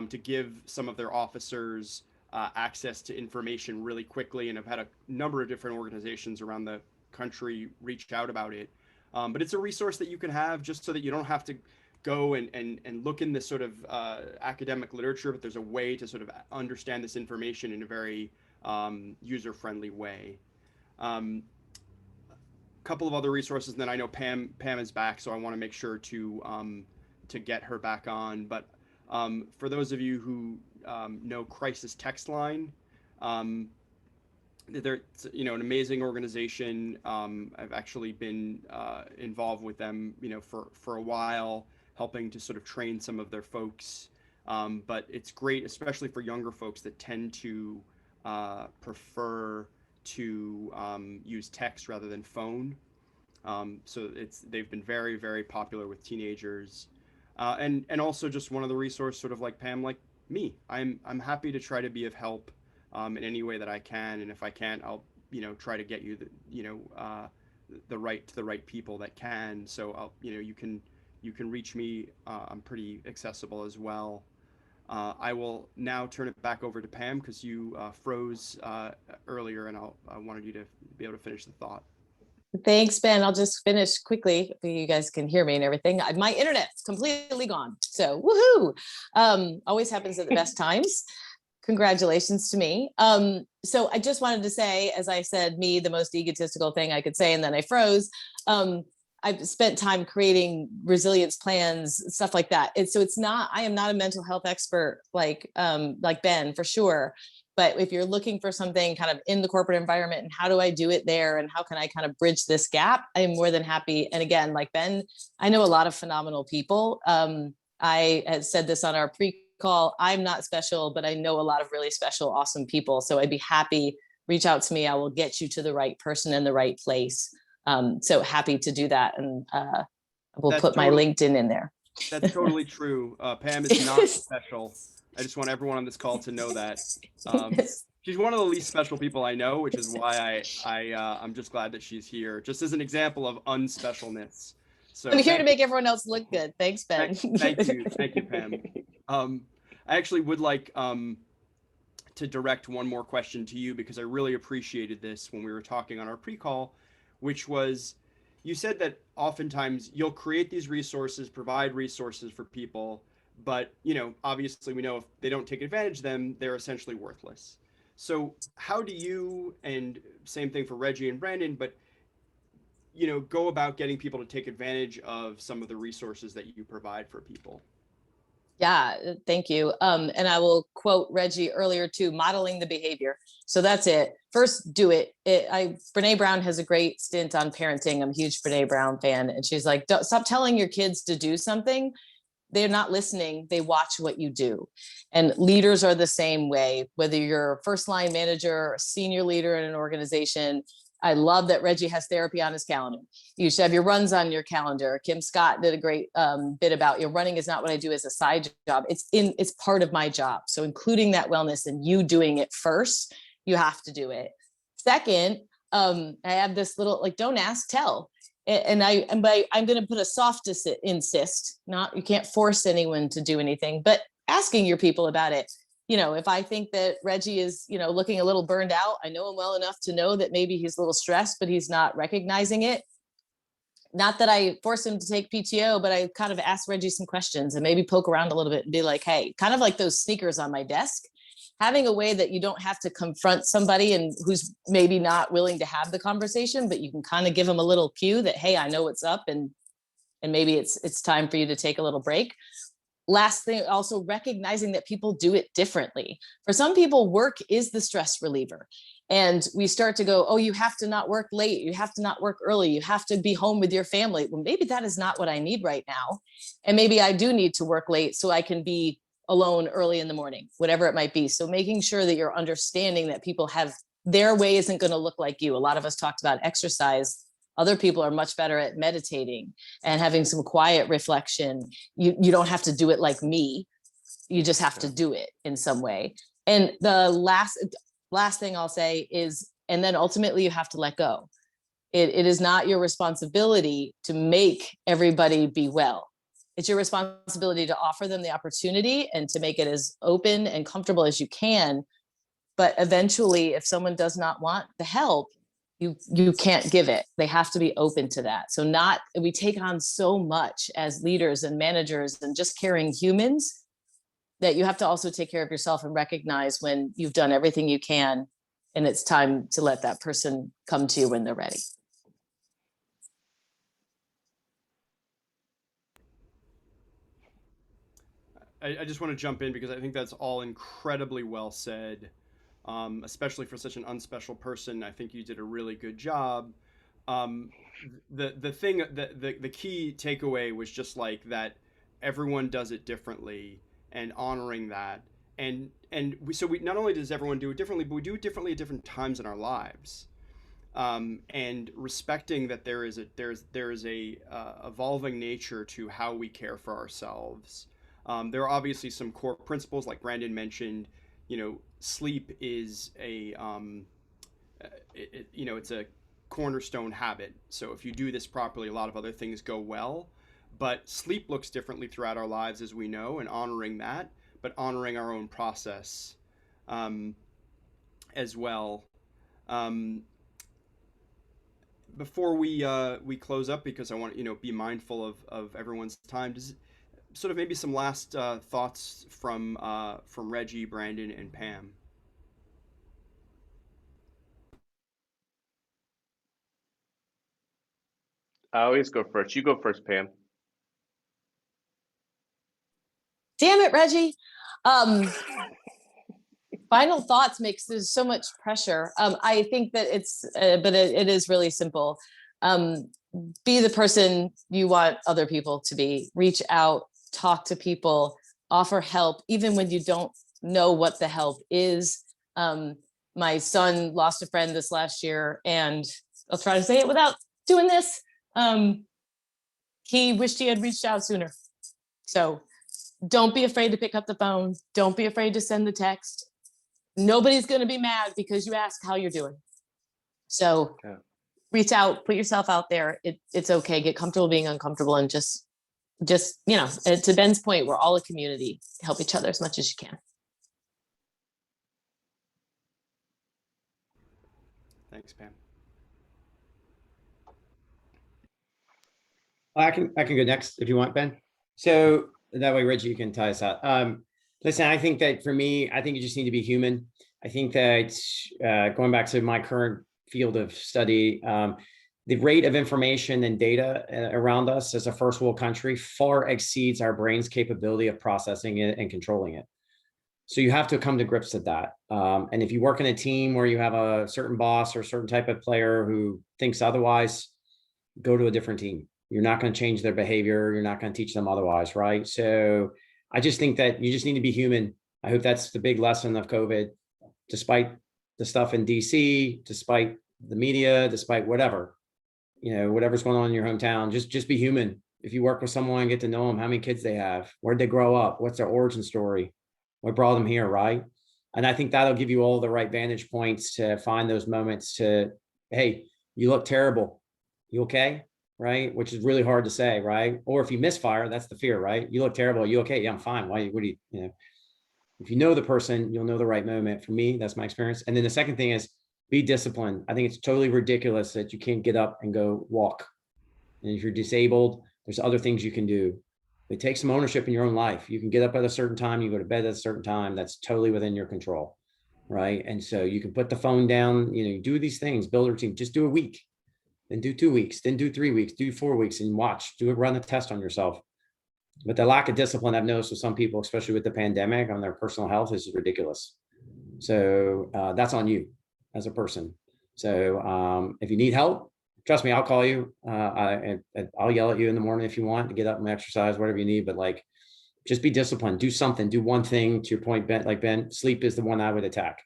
[SPEAKER 2] to give some of their officers access to information really quickly. And I've had a number of different organizations around the country reached out about it. But it's a resource that you can have just so that you don't have to go and look in this sort of academic literature, but there's a way to sort of understand this information in a very user-friendly way. Couple of other resources, and then I know Pam is back, so I want to make sure to get her back on. But for those of you who know Crisis Text Line, they're an amazing organization. I've actually been involved with them, for a while, helping to sort of train some of their folks. But it's great, especially for younger folks that tend to prefer to use text rather than phone. So they've been very, very popular with teenagers. And also just one of the resources, sort of like Pam, like me, I'm happy to try to be of help in any way that I can. And if I can't, I'll, try to get you the right people that can. So I'll, you can reach me. I'm pretty accessible as well. I will now turn it back over to Pam, because you froze earlier, and I wanted you to be able to finish the thought.
[SPEAKER 6] Thanks, Ben. I'll just finish quickly. You guys can hear me and everything. My internet's completely gone. So woohoo! Always happens at the best times. Congratulations to me. So I just wanted to say, as I said, the most egotistical thing I could say, and then I froze. I've spent time creating resilience plans, stuff like that. I am not a mental health expert like Ben, for sure. But if you're looking for something kind of in the corporate environment, and how do I do it there, and how can I kind of bridge this gap, I'm more than happy. And again, like Ben, I know a lot of phenomenal people. I had said this on our pre-call, I'm not special, but I know a lot of really special, awesome people. So I'd be happy, reach out to me. I will get you to the right person in the right place. So happy to do that. And we'll put my LinkedIn in there.
[SPEAKER 2] That's totally true. Pam is not special. I just want everyone on this call to know that. She's one of the least special people I know, which is why I'm just glad that she's here, just as an example of unspecialness. So
[SPEAKER 6] I'm here to make everyone else look good. Thanks, Ben.
[SPEAKER 2] Thank you, Pam. I actually would like to direct one more question to you, because I really appreciated this when we were talking on our pre-call, which was, you said that oftentimes you'll create these resources, provide resources for people, but obviously we know if they don't take advantage of them, they're essentially worthless. So how do you, and same thing for Reggie and Brandon, but go about getting people to take advantage of some of the resources that you provide for people?
[SPEAKER 6] Yeah, thank you. And I will quote Reggie earlier too, modeling the behavior. So that's it. First, do it. Brene Brown has a great stint on parenting. I'm a huge Brene Brown fan. And she's like, stop telling your kids to do something. They're not listening. They watch what you do. And leaders are the same way, whether you're a first line manager or a senior leader in an organization. I love that Reggie has therapy on his calendar. You should have your runs on your calendar. Kim Scott did a great bit about your running is not what I do as a side job. It's part of my job. So including that wellness and you doing it first, you have to do it. Second, I have this little, don't ask, tell. I'm going to put a soft insist, not, you can't force anyone to do anything, but asking your people about it. You know, if I think that Reggie is, you know, looking a little burned out, I know him well enough to know that maybe he's a little stressed, but he's not recognizing it. Not that I force him to take PTO, but I kind of ask Reggie some questions and maybe poke around a little bit and be like, hey, kind of like those sneakers on my desk, having a way that you don't have to confront somebody and who's maybe not willing to have the conversation, but you can kind of give them a little cue that, hey, I know what's up, and maybe it's time for you to take a little break. Last thing, also recognizing that people do it differently. For some people, work is the stress reliever. And we start to go, oh, you have to not work late. You have to not work early. You have to be home with your family. Well, maybe that is not what I need right now. And maybe I do need to work late so I can be alone early in the morning, whatever it might be. So making sure that you're understanding that people have, their way isn't going to look like you. A lot of us talked about exercise. Other people are much better at meditating and having some quiet reflection. You don't have to do it like me. You just have to do it in some way. And the last thing I'll say is, and then ultimately you have to let go. It is not your responsibility to make everybody be well. It's your responsibility to offer them the opportunity and to make it as open and comfortable as you can. But eventually, if someone does not want the help, you can't give it. They have to be open to that. So we take on so much as leaders and managers and just caring humans, that you have to also take care of yourself and recognize when you've done everything you can and it's time to let that person come to you when they're ready.
[SPEAKER 2] I just want to jump in because I think that's all incredibly well said, especially for such an unspecial person. I think you did a really good job. The thing, the key takeaway was just like that everyone does it differently, and honoring that. And so we not only does everyone do it differently, but we do it differently at different times in our lives. And respecting that there is a evolving nature to how we care for ourselves. There are obviously some core principles, like Brandon mentioned. You know, sleep is it's a cornerstone habit. So if you do this properly, a lot of other things go well. But sleep looks differently throughout our lives, as we know, and honoring that, but honoring our own process as well. Before we close up, because I want be mindful of everyone's time, does sort of maybe some last thoughts from Reggie, Brandon, and Pam.
[SPEAKER 3] I always go first. You go first, Pam.
[SPEAKER 6] Damn it, Reggie. Final thoughts makes there's so much pressure. I think that but it is really simple. Be the person you want other people to be. Reach out, talk to people, offer help, even when you don't know what the help is. My son lost a friend this last year, and I'll try to say it without doing this. He wished he had reached out sooner. So don't be afraid to pick up the phone. Don't be afraid to send the text. Nobody's going to be mad because you ask how you're doing. So reach out, put yourself out there. It's okay. Get comfortable being uncomfortable, and just, to Ben's point, we're all a community. Help each other as much as you can.
[SPEAKER 2] Thanks, Pam.
[SPEAKER 5] I can go next if you want, Ben. So that way, Reggie, you can tie us out. Listen, I think that for me, I think you just need to be human. I think that going back to my current field of study, the rate of information and data around us as a first world country far exceeds our brain's capability of processing it and controlling it. So you have to come to grips with that. And if you work in a team where you have a certain boss or a certain type of player who thinks otherwise, go to a different team. You're not going to change their behavior. You're not going to teach them otherwise, right? So I just think that you just need to be human. I hope that's the big lesson of COVID, despite the stuff in DC, despite the media, despite whatever, whatever's going on in your hometown, just be human. If you work with someone, get to know them, how many kids they have, where'd they grow up, what's their origin story, what brought them here, right? And I think that'll give you all the right vantage points to find those moments to, hey, you look terrible. You okay? right? Which is really hard to say, right? Or if you misfire, that's the fear, right? You look terrible. Are you okay? Yeah, I'm fine. Why? What do you know? If you know the person, you'll know the right moment. For me, that's my experience. And then the second thing is be disciplined. I think it's totally ridiculous that you can't get up and go walk. And if you're disabled, there's other things you can do. But take some ownership in your own life. You can get up at a certain time, you go to bed at a certain time. That's totally within your control, right? And so you can put the phone down, you do these things, build a routine, just do a week, then do 2 weeks, then do 3 weeks, do 4 weeks, and watch, run a test on yourself. But the lack of discipline I've noticed with some people, especially with the pandemic on their personal health, is ridiculous. So that's on you as a person. So if you need help, trust me, I'll call you. I'll yell at you in the morning if you want to get up and exercise, whatever you need. But like, just be disciplined. Do something. Do one thing. To your point, Ben. Like Ben, sleep is the one I would attack.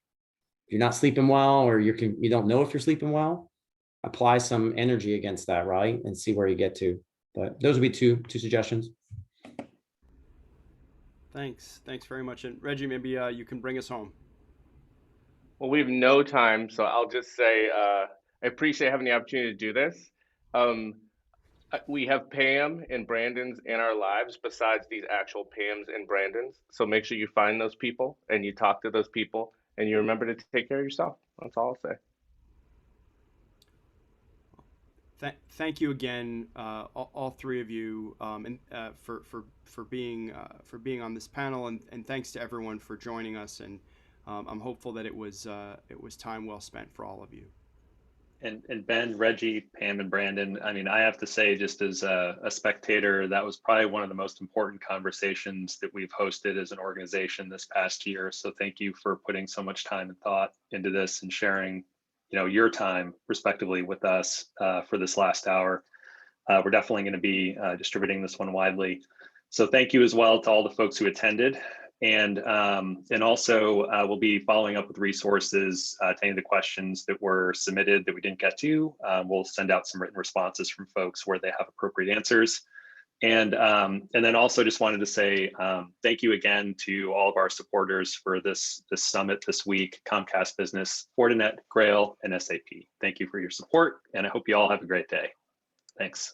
[SPEAKER 5] If you're not sleeping well, or you don't know if you're sleeping well, apply some energy against that, right, and see where you get to. But those would be two suggestions.
[SPEAKER 2] Thanks very much. And Reggie, maybe you can bring us home.
[SPEAKER 3] Well, we have no time, so I'll just say I appreciate having the opportunity to do this. We have Pam and Brandons in our lives besides these actual Pams and Brandons. So make sure you find those people and you talk to those people and you remember to take care of yourself. That's all I'll say.
[SPEAKER 2] Thank you again, all three of you, and for being on this panel, and thanks to everyone for joining us. And I'm hopeful that it was time well spent for all of you.
[SPEAKER 1] And Ben, Reggie, Pam, and Brandon, I mean, I have to say, just as a spectator, that was probably one of the most important conversations that we've hosted as an organization this past year. So thank you for putting so much time and thought into this and sharing, your time respectively with us for this last hour. We're definitely going to be distributing this one widely. So thank you as well to all the folks who attended. And also we'll be following up with resources to any of the questions that were submitted that we didn't get to. We'll send out some written responses from folks where they have appropriate answers. And then also just wanted to say thank you again to all of our supporters for this summit this week: Comcast Business, Fortinet, Grail, and SAP. Thank you for your support, and I hope you all have a great day. Thanks.